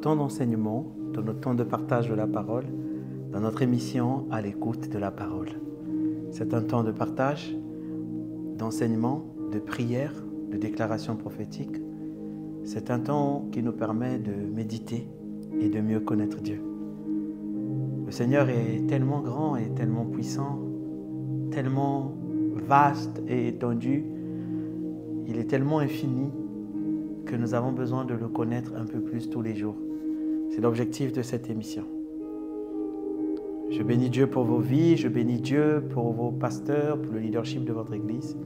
temps d'enseignement, dans notre temps de partage de la parole, dans notre émission à l'écoute de la parole. C'est un temps de partage, d'enseignement, de prière, de déclaration prophétique. C'est un temps qui nous permet de méditer et de mieux connaître Dieu. Le Seigneur est tellement grand et tellement puissant, tellement vaste et étendu. Il est tellement infini que nous avons besoin de le connaître un peu plus tous les jours. C'est l'objectif de cette émission. Je bénis Dieu pour vos vies, je bénis Dieu pour vos pasteurs, pour le leadership de votre église.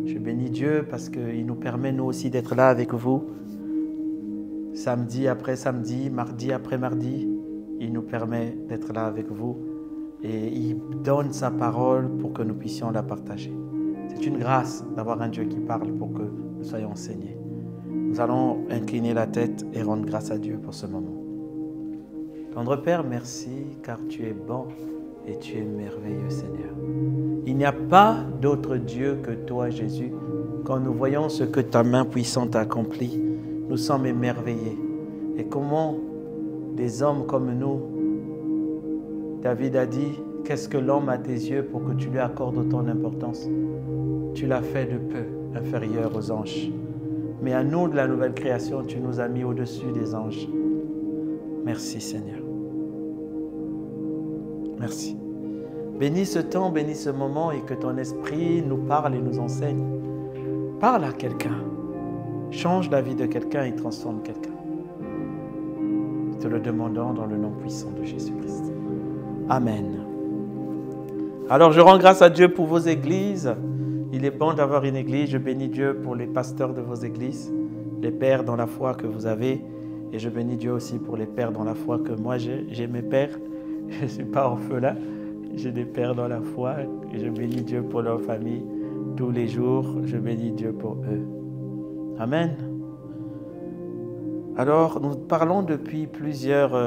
Je bénis Dieu parce qu'il nous permet nous aussi d'être là avec vous. Samedi après samedi, mardi après mardi, il nous permet d'être là avec vous et il donne sa parole pour que nous puissions la partager. C'est une grâce d'avoir un Dieu qui parle pour que nous soyons enseignés. Nous allons incliner la tête et rendre grâce à Dieu pour ce moment. Tendre Père, merci car tu es bon et tu es merveilleux Seigneur. Il n'y a pas d'autre Dieu que toi Jésus. Quand nous voyons ce que ta main puissante accomplit, nous sommes émerveillés. Et comment des hommes comme nous, David a dit, qu'est-ce que l'homme à tes yeux pour que tu lui accordes autant d'importance? Tu l'as fait de peu inférieur aux anges. Mais à nous de la nouvelle création, tu nous as mis au-dessus des anges. Merci Seigneur. Merci. Bénis ce temps, bénis ce moment et que ton esprit nous parle et nous enseigne. Parle à quelqu'un. Change la vie de quelqu'un et transforme quelqu'un. Nous te le demandons dans le nom puissant de Jésus-Christ. Amen. Alors je rends grâce à Dieu pour vos églises. Il est bon d'avoir une église. Je bénis Dieu pour les pasteurs de vos églises, les pères dans la foi que vous avez. Et je bénis Dieu aussi pour les pères dans la foi que moi j'ai. J'ai mes pères. Je ne suis pas orphelin. J'ai des pères dans la foi. Et je bénis Dieu pour leur famille. Tous les jours, je bénis Dieu pour eux. Amen. Alors, nous parlons depuis plusieurs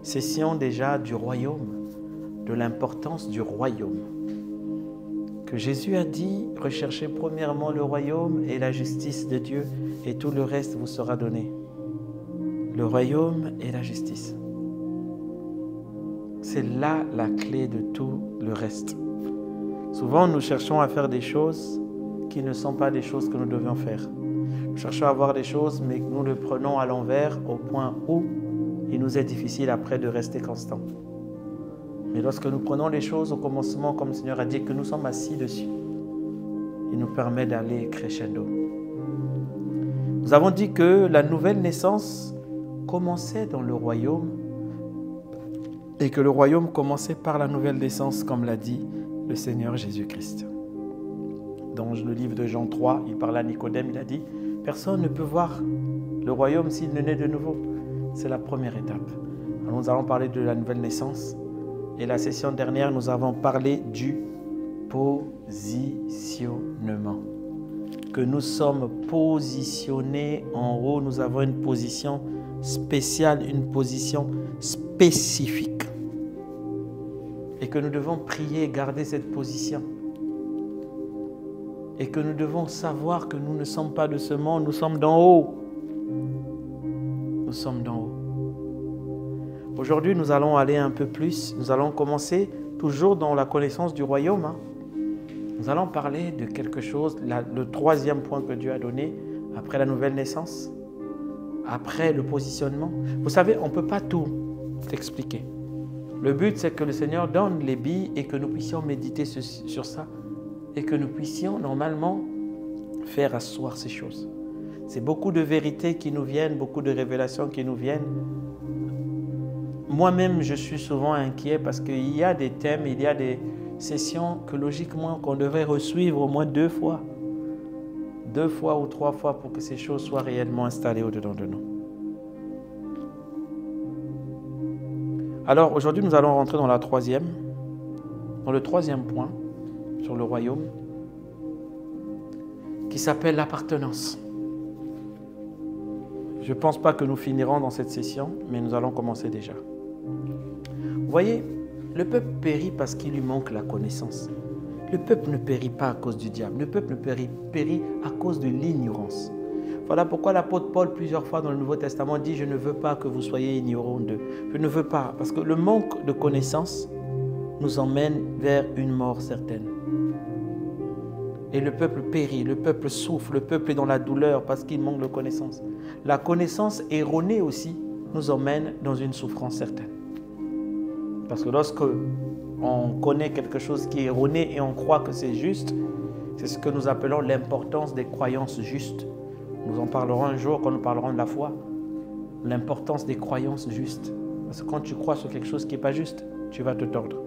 sessions déjà du royaume, de l'importance du royaume. Que Jésus a dit, recherchez premièrement le royaume et la justice de Dieu et tout le reste vous sera donné. Le royaume et la justice. C'est là la clé de tout le reste. Souvent, nous cherchons à faire des choses qui ne sont pas des choses que nous devions faire. Nous cherchons à voir des choses, mais nous le prenons à l'envers au point où il nous est difficile après de rester constant. Mais lorsque nous prenons les choses au commencement, comme le Seigneur a dit, que nous sommes assis dessus, il nous permet d'aller crescendo. Nous avons dit que la nouvelle naissance commençait dans le royaume et que le royaume commençait par la nouvelle naissance, comme l'a dit le Seigneur Jésus-Christ. Dans le livre de Jean 3, il parle à Nicodème, il a dit « Personne ne peut voir le royaume s'il ne naît de nouveau. » C'est la première étape. Alors nous allons parler de la nouvelle naissance. Et la session dernière, nous avons parlé du positionnement. Que nous sommes positionnés en haut, nous avons une position spéciale, une position spécifique. Et que nous devons prier, garder cette position. Et que nous devons savoir que nous ne sommes pas de ce monde, nous sommes d'en haut. Nous sommes d'en haut. Aujourd'hui, nous allons aller un peu plus. Nous allons commencer toujours dans la connaissance du royaume. Nous allons parler de quelque chose, le troisième point que Dieu a donné après la nouvelle naissance, après le positionnement. Vous savez, on ne peut pas tout expliquer. Le but, c'est que le Seigneur donne les billes et que nous puissions méditer sur ça et que nous puissions normalement faire asseoir ces choses. C'est beaucoup de vérités qui nous viennent, beaucoup de révélations qui nous viennent. Moi-même, je suis souvent inquiet parce qu'il y a des thèmes, il y a des sessions que logiquement qu'on devrait resuivre au moins 2 fois. 2 fois ou 3 fois pour que ces choses soient réellement installées au-dedans de nous. Alors aujourd'hui, nous allons rentrer dans le troisième point sur le royaume qui s'appelle l'appartenance. Je ne pense pas que nous finirons dans cette session, mais nous allons commencer déjà. Vous voyez, le peuple périt parce qu'il lui manque la connaissance. Le peuple ne périt pas à cause du diable. Le peuple ne périt à cause de l'ignorance. Voilà pourquoi l'apôtre Paul, plusieurs fois dans le Nouveau Testament, dit « Je ne veux pas que vous soyez ignorants d'eux. » Je ne veux pas, parce que le manque de connaissance nous emmène vers une mort certaine. Et le peuple périt, le peuple souffre, le peuple est dans la douleur parce qu'il manque de connaissance. La connaissance erronée aussi nous emmène dans une souffrance certaine. Parce que lorsque on connaît quelque chose qui est erroné et on croit que c'est juste, c'est ce que nous appelons l'importance des croyances justes. Nous en parlerons un jour quand nous parlerons de la foi. L'importance des croyances justes. Parce que quand tu crois sur quelque chose qui n'est pas juste, tu vas te tordre.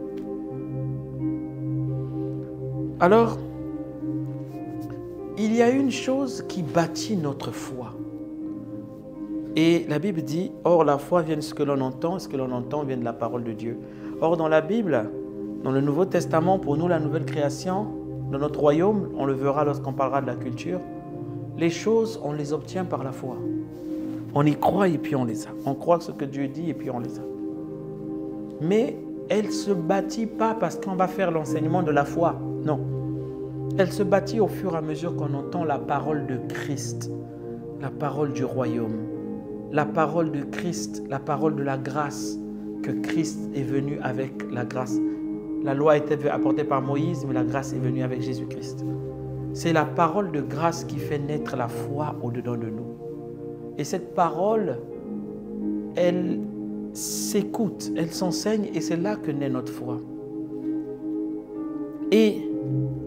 Alors, il y a une chose qui bâtit notre foi. Et la Bible dit, or la foi vient de ce que l'on entend, et ce que l'on entend vient de la parole de Dieu. Or dans la Bible, dans le Nouveau Testament, pour nous la nouvelle création, dans notre royaume, on le verra lorsqu'on parlera de la culture, les choses, on les obtient par la foi. On y croit et puis on les a. On croit ce que Dieu dit et puis on les a. Mais elle ne se bâtit pas parce qu'on va faire l'enseignement de la foi. Non. Elle se bâtit au fur et à mesure qu'on entend la parole de Christ, la parole du royaume, la parole de Christ, la parole de la grâce, que Christ est venu avec la grâce. La loi était apportée par Moïse, mais la grâce est venue avec Jésus-Christ. C'est la parole de grâce qui fait naître la foi au-dedans de nous. Et cette parole, elle s'écoute, elle s'enseigne et c'est là que naît notre foi. Et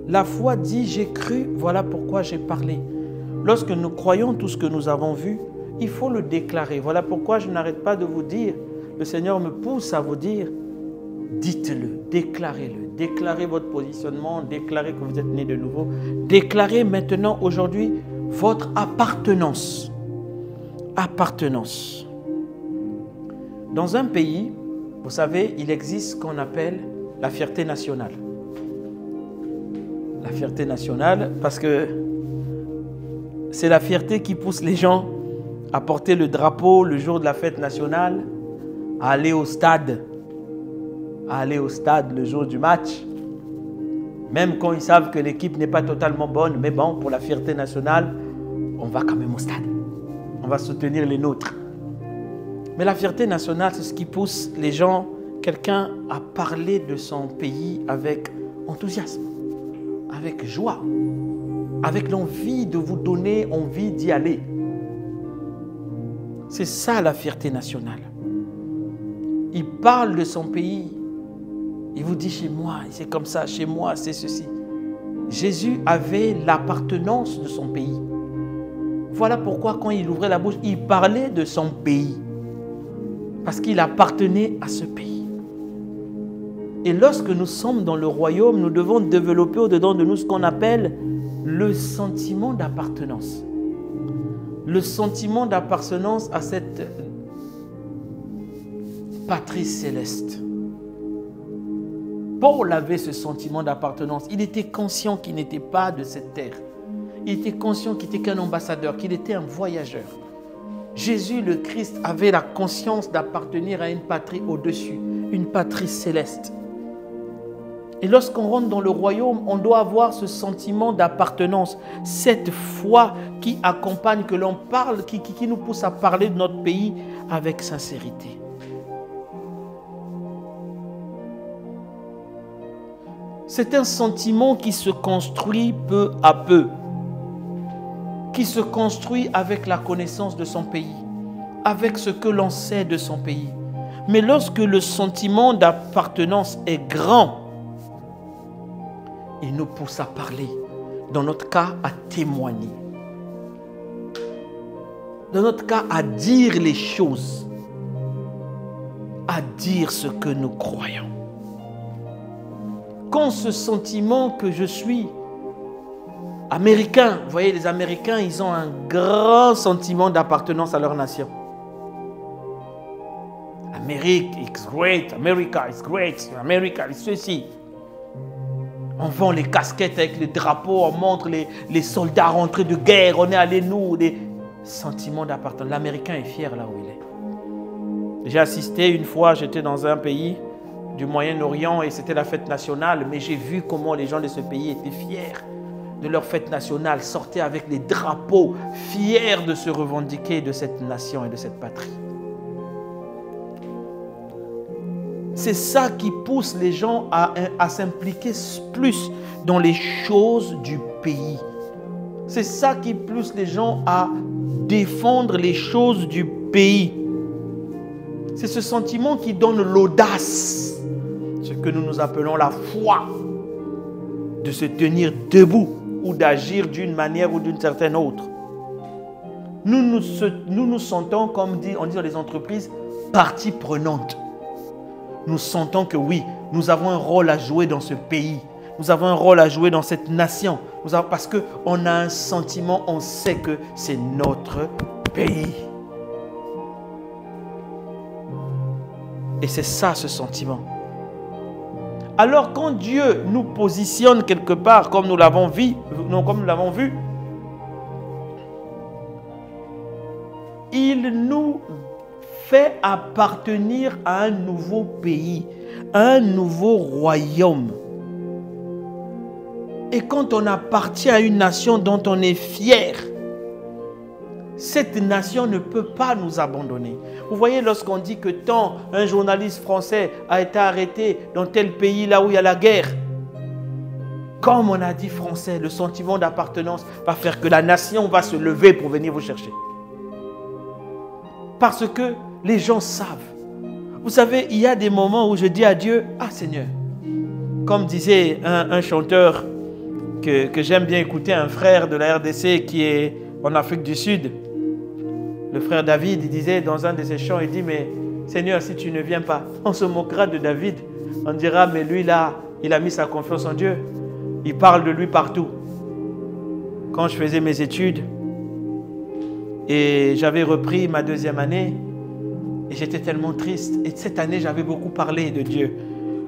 la foi dit, j'ai cru, voilà pourquoi j'ai parlé. Lorsque nous croyons tout ce que nous avons vu, il faut le déclarer. Voilà pourquoi je n'arrête pas de vous dire, le Seigneur me pousse à vous dire, dites-le, déclarez-le, déclarez votre positionnement, déclarez que vous êtes né de nouveau, déclarez maintenant aujourd'hui votre appartenance. Appartenance. Dans un pays, vous savez, il existe ce qu'on appelle la fierté nationale. La fierté nationale, parce que c'est la fierté qui pousse les gens à porter le drapeau le jour de la fête nationale, à aller au stade le jour du match, même quand ils savent que l'équipe n'est pas totalement bonne, mais bon, pour la fierté nationale, on va quand même au stade. On va soutenir les nôtres. Mais la fierté nationale, c'est ce qui pousse les gens, quelqu'un à parler de son pays avec enthousiasme, avec joie, avec l'envie de vous donner envie d'y aller. C'est ça la fierté nationale. Il parle de son pays. Il vous dit chez moi, c'est comme ça, chez moi, c'est ceci. Jésus avait l'appartenance de son pays. Voilà pourquoi quand il ouvrait la bouche, il parlait de son pays. Parce qu'il appartenait à ce pays. Et lorsque nous sommes dans le royaume, nous devons développer au-dedans de nous ce qu'on appelle le sentiment d'appartenance. Le sentiment d'appartenance à cette patrie céleste. Paul avait ce sentiment d'appartenance. Il était conscient qu'il n'était pas de cette terre. Il était conscient qu'il n'était qu'un ambassadeur, qu'il était un voyageur. Jésus, le Christ, avait la conscience d'appartenir à une patrie au-dessus, une patrie céleste. Et lorsqu'on rentre dans le royaume, on doit avoir ce sentiment d'appartenance, cette foi qui accompagne, que l'on parle, qui nous pousse à parler de notre pays avec sincérité. C'est un sentiment qui se construit peu à peu, qui se construit avec la connaissance de son pays, avec ce que l'on sait de son pays. Mais lorsque le sentiment d'appartenance est grand, il nous pousse à parler, dans notre cas à témoigner, dans notre cas à dire les choses, à dire ce que nous croyons. Quand ce sentiment que je suis américain, vous voyez, les Américains, ils ont un grand sentiment d'appartenance à leur nation. Amérique, it's great, America, it's great, America, it's ceci. On vend les casquettes avec les drapeaux, on montre les soldats rentrés de guerre, on est allés nous, des sentiments d'appartenance. L'Américain est fier là où il est. J'ai assisté une fois, j'étais dans un pays du Moyen-Orient et c'était la fête nationale, mais j'ai vu comment les gens de ce pays étaient fiers de leur fête nationale, sortaient avec les drapeaux, fiers de se revendiquer de cette nation et de cette patrie. C'est ça qui pousse les gens à s'impliquer plus dans les choses du pays. C'est ça qui pousse les gens à défendre les choses du pays. C'est ce sentiment qui donne l'audace, ce que nous appelons la foi, de se tenir debout ou d'agir d'une manière ou d'une certaine autre. Nous nous sentons, comme on dit dans les entreprises, partie prenante. Nous sentons que oui, nous avons un rôle à jouer dans ce pays. Nous avons un rôle à jouer dans cette nation. Parce qu'on a un sentiment, on sait que c'est notre pays. Et c'est ça, ce sentiment. Alors quand Dieu nous positionne quelque part, comme nous l'avons vu, il nous fait appartenir à un nouveau pays, à un nouveau royaume. Et quand on appartient à une nation dont on est fier, cette nation ne peut pas nous abandonner. Vous voyez, lorsqu'on dit que tant un journaliste français a été arrêté dans tel pays là où il y a la guerre, comme on a dit français, le sentiment d'appartenance va faire que la nation va se lever pour venir vous chercher. Parce que les gens savent. Vous savez, il y a des moments où je dis à Dieu, « Ah Seigneur », comme disait un chanteur que j'aime bien écouter, un frère de la RDC qui est en Afrique du Sud, le frère David, il disait dans un de ses chants, il dit, « Mais Seigneur, si tu ne viens pas, on se moquera de David. On dira, mais lui là, il a mis sa confiance en Dieu. Il parle de lui partout. » Quand je faisais mes études, et j'avais repris ma deuxième année, et j'étais tellement triste. Et cette année, j'avais beaucoup parlé de Dieu.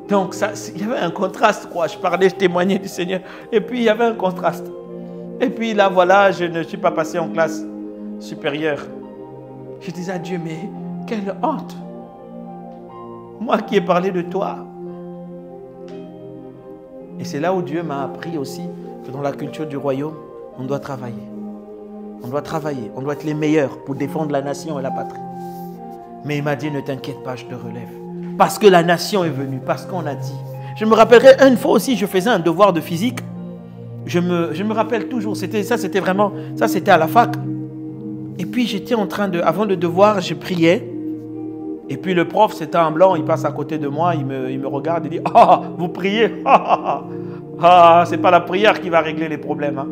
Donc, il y avait un contraste, quoi. Je parlais, je témoignais du Seigneur. Et puis, il y avait un contraste. Et puis, là, voilà, je ne suis pas passé en classe supérieure. Je disais à Dieu, mais quelle honte. Moi qui ai parlé de toi. Et c'est là où Dieu m'a appris aussi que dans la culture du royaume, on doit travailler. On doit travailler. On doit être les meilleurs pour défendre la nation et la patrie. Mais il m'a dit, ne t'inquiète pas, je te relève. Parce que la nation est venue, parce qu'on a dit. Je me rappellerai une fois aussi, je faisais un devoir de physique. Je me rappelle toujours, c'était à la fac. Et puis j'étais en train de, avant le devoir, je priais. Et puis le prof, c'était un blanc, il passe à côté de moi, il me regarde, il dit, « Ah, vous priez, c'est pas la prière qui va régler les problèmes. Hein. »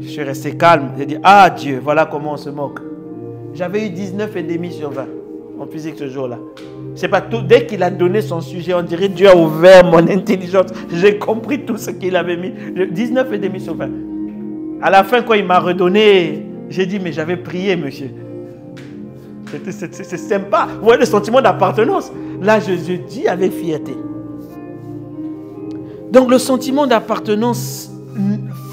Je suis resté calme, j'ai dit, « Ah Dieu, voilà comment on se moque. » J'avais eu 19,5 sur 20 en physique ce jour-là. C'est pas tout. Dès qu'il a donné son sujet, on dirait Dieu a ouvert mon intelligence. J'ai compris tout ce qu'il avait mis. 19,5 sur 20. À la fin, quand il m'a redonné, j'ai dit, mais j'avais prié, monsieur. C'est sympa. Vous voyez le sentiment d'appartenance. Là, je dis avec fierté. Donc, le sentiment d'appartenance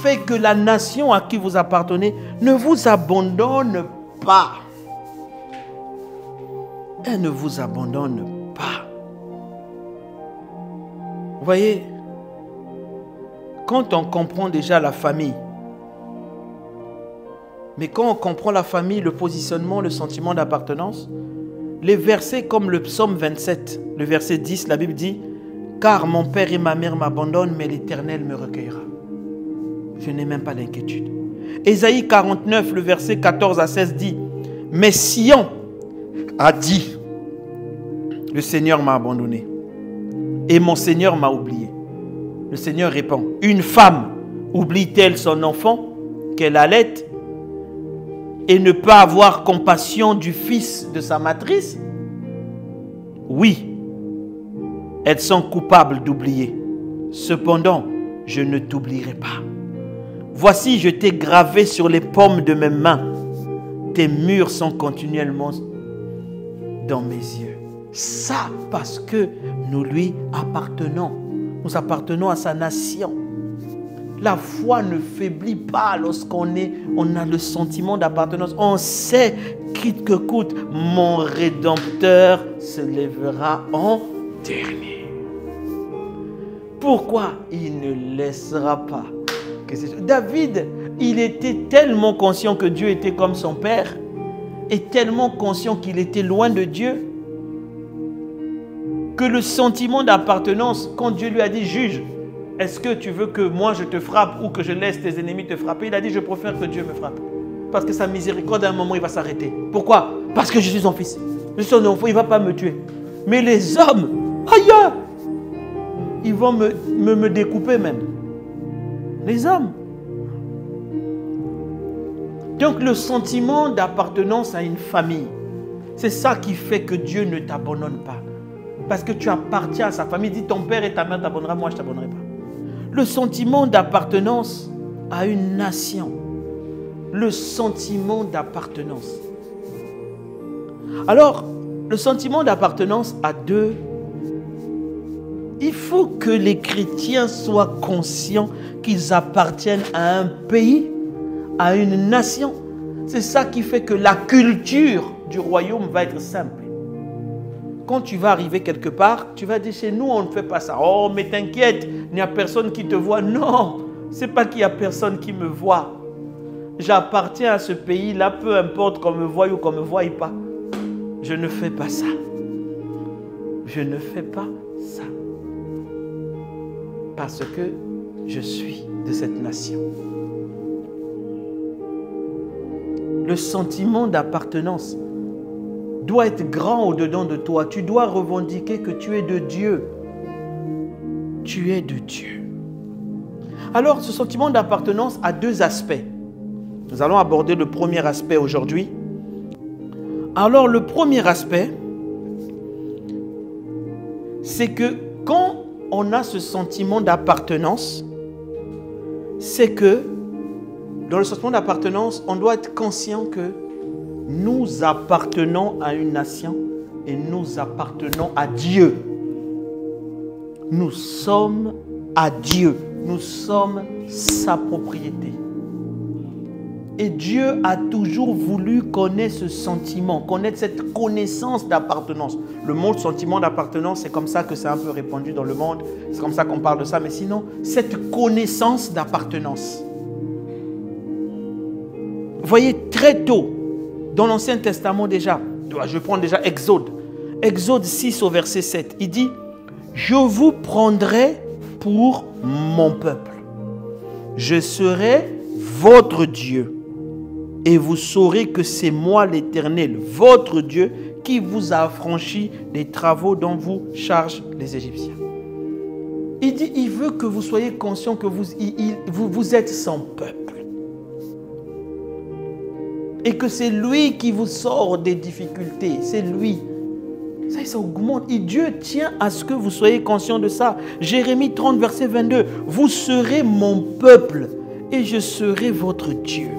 fait que la nation à qui vous appartenez ne vous abandonne pas. Elle ne vous abandonne pas. Vous voyez, quand on comprend déjà la famille, mais quand on comprend la famille, le positionnement, le sentiment d'appartenance, les versets comme le psaume 27, le verset 10, la Bible dit, « Car mon père et ma mère m'abandonnent, mais l'Éternel me recueillera. » Je n'ai même pas d'inquiétude. Ésaïe 49, le verset 14 à 16 dit, « Mais Sion a dit, le Seigneur m'a abandonné et mon Seigneur m'a oublié. » Le Seigneur répond, « Une femme oublie-t-elle son enfant qu'elle allait et ne peut avoir compassion du fils de sa matrice? Oui, elles sont coupables d'oublier. Cependant, je ne t'oublierai pas. Voici, je t'ai gravé sur les paumes de mes mains. Tes murs sont continuellement dans mes yeux. » Ça, parce que nous lui appartenons. Nous appartenons à sa nation. La foi ne faiblit pas lorsqu'on a le sentiment d'appartenance. On sait, quitte que coûte, mon Rédempteur se lèvera en dernier. Pourquoi? Il ne laissera pas que que c'est... David, il était tellement conscient que Dieu était comme son père et tellement conscient qu'il était loin de Dieu que le sentiment d'appartenance, quand Dieu lui a dit « Juge, est-ce que tu veux que moi je te frappe ou que je laisse tes ennemis te frapper ?» Il a dit « Je préfère que Dieu me frappe. » Parce que sa miséricorde, à un moment, il va s'arrêter. Pourquoi? Parce que je suis son fils. Je suis son enfant, il ne va pas me tuer. Mais les hommes, aïe, ils vont me découper même. Les hommes. Donc le sentiment d'appartenance à une famille, c'est ça qui fait que Dieu ne t'abandonne pas. Parce que tu appartiens à sa famille. Dis ton père et ta mère t'abandonnera, moi je ne t'abandonnerai pas. Le sentiment d'appartenance à une nation. Le sentiment d'appartenance. Alors, le sentiment d'appartenance a deux. Il faut que les chrétiens soient conscients qu'ils appartiennent à un pays, à une nation. C'est ça qui fait que la culture du royaume va être simple. Quand tu vas arriver quelque part, tu vas dire chez nous on ne fait pas ça. Oh mais t'inquiète, il n'y a personne qui te voit. Non, c'est pas qu'il n'y a personne qui me voit. J'appartiens à ce pays-là, peu importe qu'on me voie ou qu'on ne me voie pas. Je ne fais pas ça. Je ne fais pas ça. Parce que je suis de cette nation. Le sentiment d'appartenance doit être grand au-dedans de toi. Tu dois revendiquer que tu es de Dieu. Tu es de Dieu. Alors, ce sentiment d'appartenance a deux aspects. Nous allons aborder le premier aspect aujourd'hui. Alors, le premier aspect, c'est que quand on a ce sentiment d'appartenance, c'est que dans le sentiment d'appartenance, on doit être conscient que nous appartenons à une nation et nous appartenons à Dieu. Nous sommes à Dieu. Nous sommes sa propriété. Et Dieu a toujours voulu connaître ce sentiment, connaître cette connaissance d'appartenance. Le mot sentiment d'appartenance, c'est comme ça que c'est un peu répandu dans le monde. C'est comme ça qu'on parle de ça. Mais sinon, cette connaissance d'appartenance. Vous voyez, très tôt, dans l'Ancien Testament déjà, je prends déjà Exode. Exode 6 au verset 7. Il dit, « Je vous prendrai pour mon peuple. Je serai votre Dieu. Et vous saurez que c'est moi l'Éternel, votre Dieu, qui vous a affranchi des travaux dont vous chargent les Égyptiens. » Il dit, il veut que vous soyez conscient que vous êtes son peuple. Et que c'est lui qui vous sort des difficultés. C'est lui. Ça augmente. Et Dieu tient à ce que vous soyez conscient de ça. Jérémie 30, verset 22. Vous serez mon peuple et je serai votre Dieu.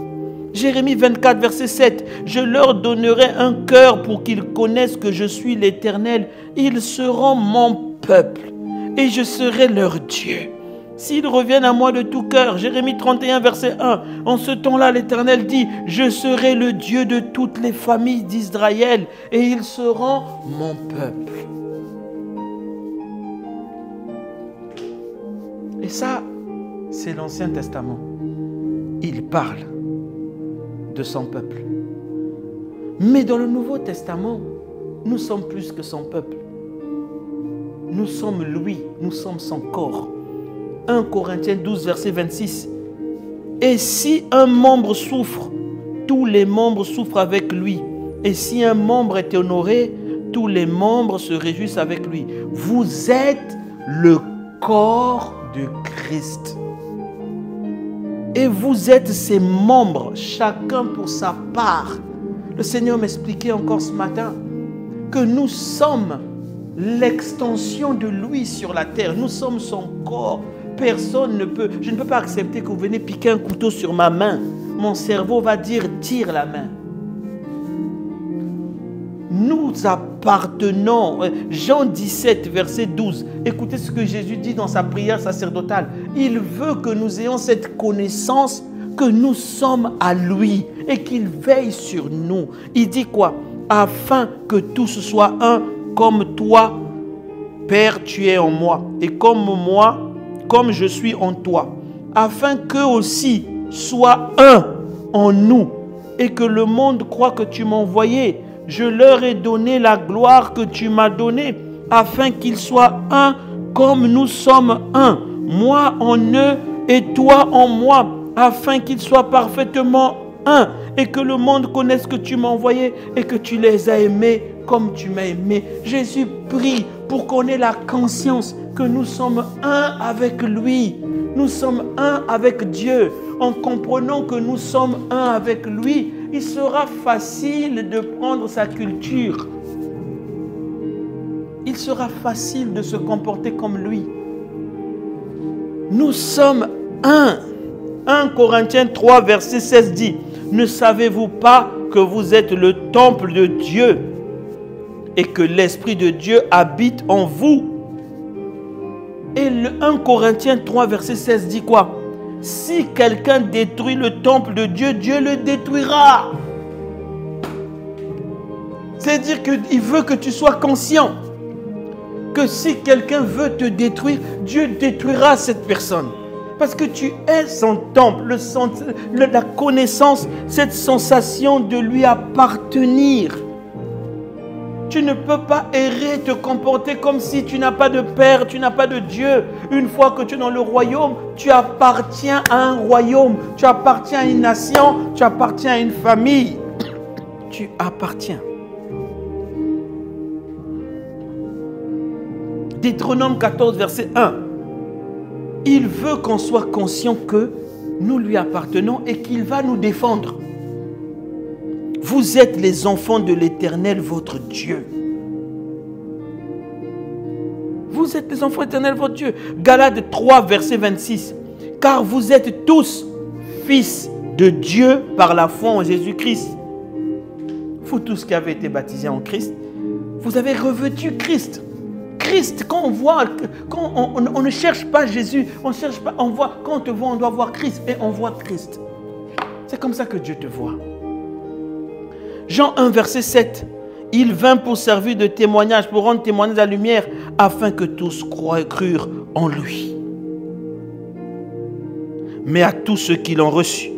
Jérémie 24, verset 7. Je leur donnerai un cœur pour qu'ils connaissent que je suis l'Éternel. Ils seront mon peuple et je serai leur Dieu. S'ils reviennent à moi de tout cœur, Jérémie 31, verset 1, en ce temps-là, l'Éternel dit, je serai le Dieu de toutes les familles d'Israël et ils seront mon peuple. Et ça, c'est l'Ancien Testament. Il parle de son peuple. Mais dans le Nouveau Testament, nous sommes plus que son peuple. Nous sommes lui, nous sommes son corps. 1 Corinthiens 12, verset 26. Et si un membre souffre, tous les membres souffrent avec lui. Et si un membre est honoré, tous les membres se réjouissent avec lui. Vous êtes le corps de Christ. Et vous êtes ses membres, chacun pour sa part. Le Seigneur m'expliquait encore ce matin que nous sommes l'extension de lui sur la terre. Nous sommes son corps. Personne ne peut, je ne peux pas accepter que vous venez piquer un couteau sur ma main. Mon cerveau va dire, tire la main. Nous appartenons. Jean 17, verset 12. Écoutez ce que Jésus dit dans sa prière sacerdotale. Il veut que nous ayons cette connaissance que nous sommes à lui et qu'il veille sur nous. Il dit quoi? Afin que tous soient un, comme toi, Père, tu es en moi, et comme moi, comme je suis en toi, afin qu'eux aussi soient un en nous, et que le monde croit que tu m'as envoyé. Je leur ai donné la gloire que tu m'as donnée, afin qu'ils soient un comme nous sommes un. Moi en eux et toi en moi, afin qu'ils soient parfaitement un, et que le monde connaisse que tu m'as envoyé et que tu les as aimés comme tu m'as aimé. Jésus prie pour qu'on ait la conscience que nous sommes un avec lui. Nous sommes un avec Dieu. En comprenant que nous sommes un avec lui, il sera facile de prendre sa culture. Il sera facile de se comporter comme lui. Nous sommes un. 1 Corinthiens 3, verset 16 dit, « Ne savez-vous pas que vous êtes le temple de Dieu et que l'Esprit de Dieu habite en vous ?» Et le 1 Corinthiens 3, verset 16 dit quoi? « Si quelqu'un détruit le temple de Dieu, Dieu le détruira. » C'est-à-dire qu'il veut que tu sois conscient que si quelqu'un veut te détruire, Dieu détruira cette personne. Parce que tu es son temple, la connaissance, cette sensation de lui appartenir. Tu ne peux pas errer, te comporter comme si tu n'as pas de Père, tu n'as pas de Dieu. Une fois que tu es dans le royaume, tu appartiens à un royaume, tu appartiens à une nation, tu appartiens à une famille. Tu appartiens. Deutéronome 14, verset 1. Il veut qu'on soit conscient que nous lui appartenons et qu'il va nous défendre. Vous êtes les enfants de l'Éternel, votre Dieu. Vous êtes les enfants de l'Éternel, votre Dieu. Galates 3, verset 26. Car vous êtes tous fils de Dieu par la foi en Jésus-Christ. Vous tous qui avez été baptisés en Christ, vous avez revêtu Christ. Christ, quand on voit, quand on ne cherche pas Jésus, on cherche pas, on voit, quand on te voit, on doit voir Christ et on voit Christ. C'est comme ça que Dieu te voit. Jean 1, verset 7. Il vint pour servir de témoignage, pour rendre témoignage à la lumière, afin que tous crurent en lui. Mais à tous ceux qui l'ont reçu,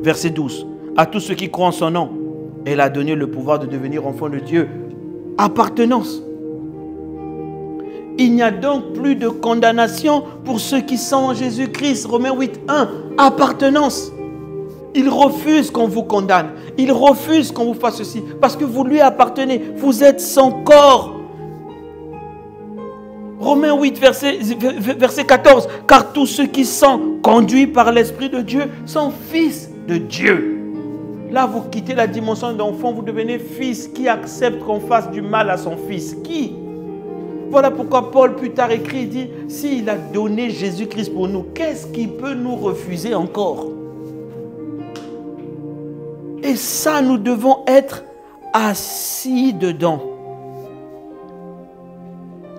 verset 12, à tous ceux qui croient en son nom, elle a donné le pouvoir de devenir enfants de Dieu. Appartenance. Il n'y a donc plus de condamnation pour ceux qui sont en Jésus-Christ. Romains 8, 1. Appartenance. Il refuse qu'on vous condamne. Il refuse qu'on vous fasse ceci. Parce que vous lui appartenez. Vous êtes son corps. Romains 8, verset 14. Car tous ceux qui sont conduits par l'Esprit de Dieu sont fils de Dieu. Là, vous quittez la dimension d'enfant. Vous devenez fils. Qui accepte qu'on fasse du mal à son fils? Qui? Voilà pourquoi Paul plus tard écrit, il dit, s'il a donné Jésus-Christ pour nous, qu'est-ce qui peut nous refuser encore? Et ça, nous devons être assis dedans.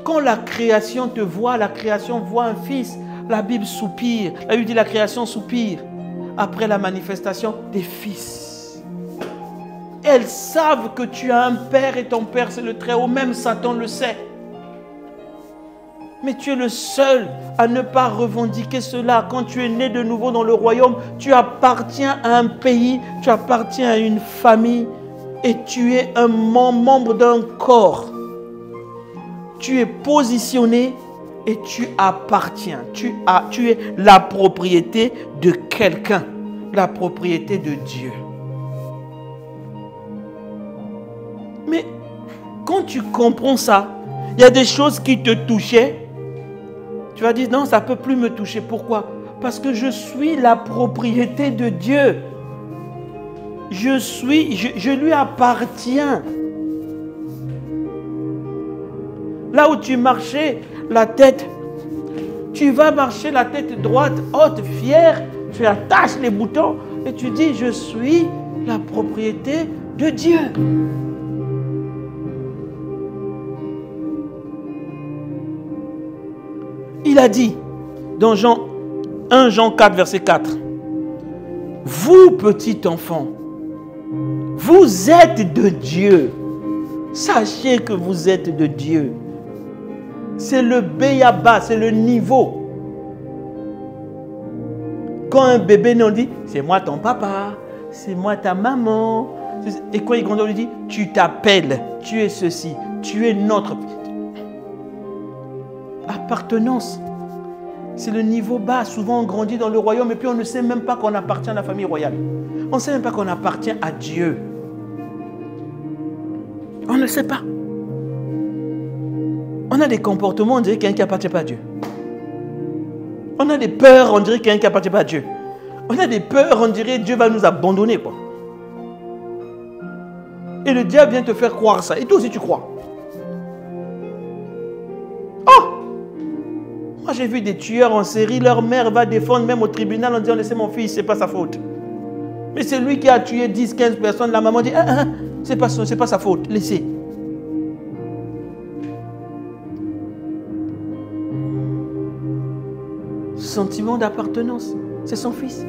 Quand la création te voit, la création voit un fils, la Bible soupire. La Bible dit la création soupire après la manifestation des fils. Elles savent que tu as un père et ton père c'est le Très-Haut, même Satan le sait. Mais tu es le seul à ne pas revendiquer cela. Quand tu es né de nouveau dans le royaume, tu appartiens à un pays, tu appartiens à une famille et tu es un membre d'un corps. Tu es positionné et tu appartiens. Tu es la propriété de quelqu'un, la propriété de Dieu. Mais quand tu comprends ça, il y a des choses qui te touchaient. Tu vas dire, non, ça ne peut plus me toucher. Pourquoi? Parce que je suis la propriété de Dieu. Je lui appartiens. Là où tu marchais, la tête, tu vas marcher la tête droite, haute, fière, tu attaches les boutons et tu dis, je suis la propriété de Dieu. Il a dit dans 1 Jean 4, verset 4, « Vous, petit enfant, vous êtes de Dieu. Sachez que vous êtes de Dieu. » C'est le béaba, c'est le niveau. quand un bébé naît, on dit, c'est moi ton papa, c'est moi ta maman. Et quand il grandit, on lui dit, tu t'appelles, tu es ceci, tu es notre. Appartenance. C'est le niveau bas. Souvent, on grandit dans le royaume et puis on ne sait même pas qu'on appartient à la famille royale. On ne sait même pas qu'on appartient à Dieu. On ne sait pas. On a des comportements, on dirait quelqu'un qui n'appartient pas à Dieu. On a des peurs, on dirait quelqu'un qui n'appartient pas à Dieu. On a des peurs, on dirait Dieu va nous abandonner, quoi. Et le diable vient te faire croire ça. Et toi aussi, tu crois. Oh! Moi, j'ai vu des tueurs en série, leur mère va défendre même au tribunal en disant, laissez mon fils, c'est pas sa faute. Mais c'est lui qui a tué 10, 15 personnes. La maman dit, c'est pas sa faute, laissez. Sentiment d'appartenance, c'est son fils.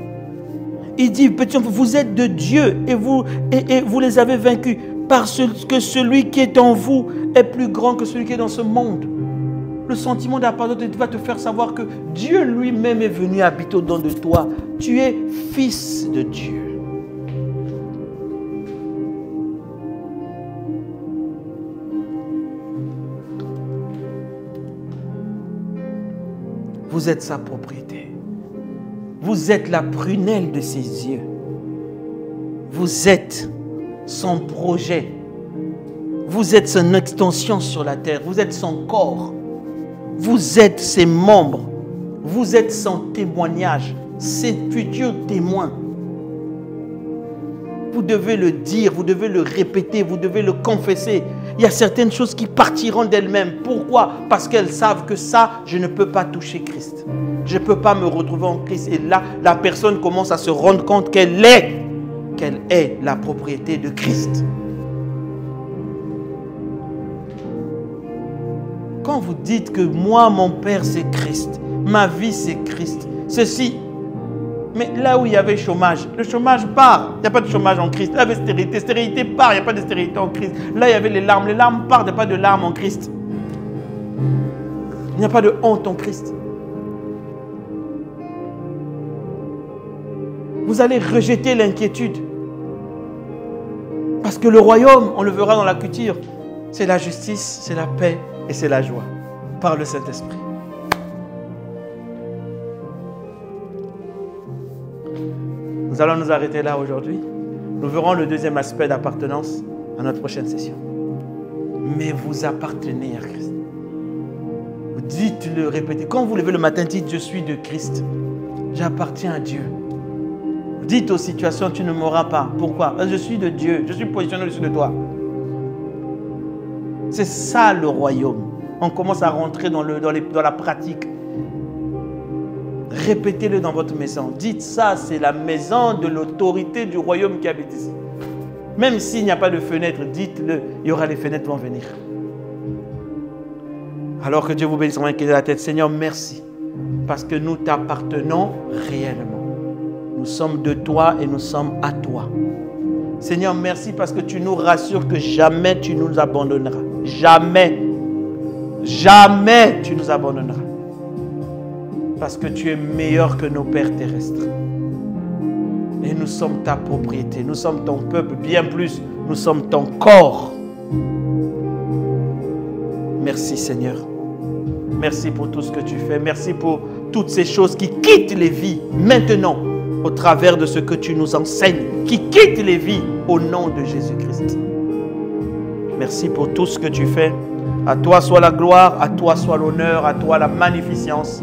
Il dit, petit enfant, vous êtes de Dieu et vous les avez vaincus parce que celui qui est en vous est plus grand que celui qui est dans ce monde. Le sentiment d'appartenance va te faire savoir que Dieu lui-même est venu habiter au-dedans de toi. Tu es fils de Dieu. Vous êtes sa propriété. Vous êtes la prunelle de ses yeux. Vous êtes son projet. Vous êtes son extension sur la terre. Vous êtes son corps. Vous êtes ses membres. Vous êtes son témoignage, ses futurs témoins. Vous devez le dire, vous devez le répéter, vous devez le confesser. Il y a certaines choses qui partiront d'elles-mêmes. Pourquoi? Parce qu'elles savent que ça, je ne peux pas toucher Christ. Je ne peux pas me retrouver en Christ. Et là, la personne commence à se rendre compte qu'elle est la propriété de Christ. Quand vous dites que moi, mon Père, c'est Christ, ma vie, c'est Christ, ceci, mais là où il y avait chômage, le chômage part. Il n'y a pas de chômage en Christ. Là, il y avait stérilité. Stérilité part. Il n'y a pas de stérilité en Christ. Là, il y avait les larmes. Les larmes partent. Il n'y a pas de larmes en Christ. Il n'y a pas de honte en Christ. Vous allez rejeter l'inquiétude. Parce que le royaume, on le verra dans la culture, c'est la justice, c'est la paix et c'est la joie. Par le Saint-Esprit. Nous allons nous arrêter là aujourd'hui. Nous verrons le deuxième aspect d'appartenance à notre prochaine session. Mais vous appartenez à Christ. Dites-le, répétez. Quand vous levez le matin, dites, je suis de Christ. J'appartiens à Dieu. Dites aux situations, tu ne mourras pas. Pourquoi? Parce que je suis de Dieu. Je suis positionné au-dessus de toi. C'est ça le royaume. On commence à rentrer dans la pratique. Répétez-le dans votre maison. Dites ça, c'est la maison de l'autorité du royaume qui habite ici. Même s'il n'y a pas de fenêtre, dites-le, il y aura les fenêtres qui vont venir. Alors que Dieu vous bénisse, on va incliner la tête. Seigneur, merci. Parce que nous t'appartenons réellement. Nous sommes de toi et nous sommes à toi. Seigneur, merci parce que tu nous rassures que jamais tu nous abandonneras. Jamais. Jamais tu nous abandonneras. Parce que tu es meilleur que nos pères terrestres. Et nous sommes ta propriété. Nous sommes ton peuple. Bien plus, nous sommes ton corps. Merci Seigneur. Merci pour tout ce que tu fais. Merci pour toutes ces choses qui quittent les vies maintenant au travers de ce que tu nous enseignes. Qui quittent les vies au nom de Jésus-Christ. Merci pour tout ce que tu fais. À toi soit la gloire, à toi soit l'honneur, à toi la magnificence.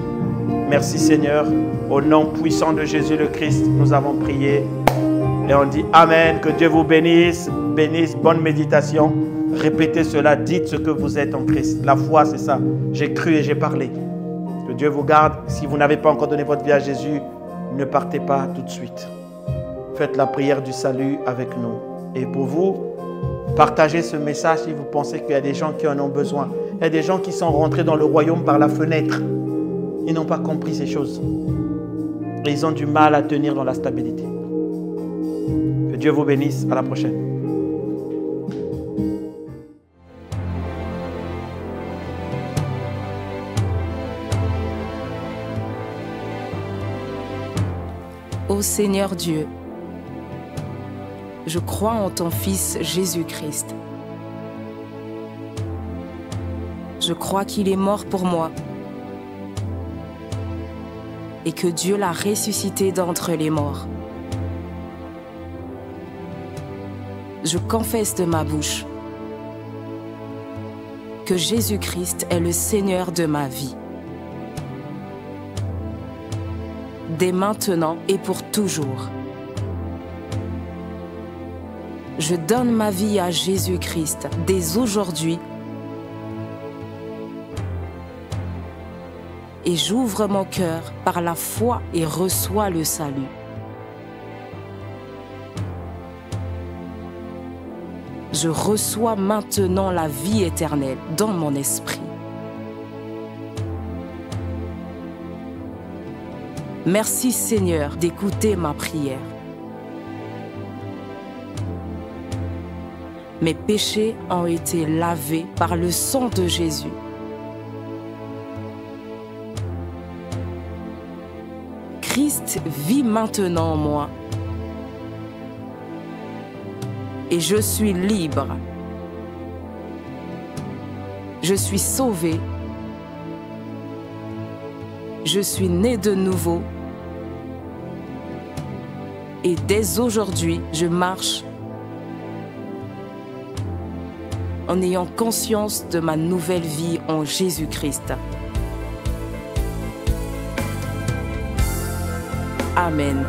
Merci Seigneur, au nom puissant de Jésus le Christ, nous avons prié et on dit Amen, que Dieu vous bénisse, bonne méditation, répétez cela, dites ce que vous êtes en Christ, la foi c'est ça, j'ai cru et j'ai parlé, que Dieu vous garde, si vous n'avez pas encore donné votre vie à Jésus, ne partez pas tout de suite, faites la prière du salut avec nous et pour vous, partagez ce message si vous pensez qu'il y a des gens qui en ont besoin, il y a des gens qui sont rentrés dans le royaume par la fenêtre. Ils n'ont pas compris ces choses. Et ils ont du mal à tenir dans la stabilité. Que Dieu vous bénisse. À la prochaine. Ô Seigneur Dieu, je crois en ton Fils Jésus-Christ. Je crois qu'il est mort pour moi et que Dieu l'a ressuscité d'entre les morts. Je confesse de ma bouche que Jésus-Christ est le Seigneur de ma vie. Dès maintenant et pour toujours. Je donne ma vie à Jésus-Christ dès aujourd'hui et j'ouvre mon cœur par la foi et reçois le salut. Je reçois maintenant la vie éternelle dans mon esprit. Merci Seigneur d'écouter ma prière. Mes péchés ont été lavés par le sang de Jésus. Christ vit maintenant en moi. Et je suis libre. Je suis sauvé. Je suis né de nouveau. Et dès aujourd'hui, je marche en ayant conscience de ma nouvelle vie en Jésus-Christ. Amen.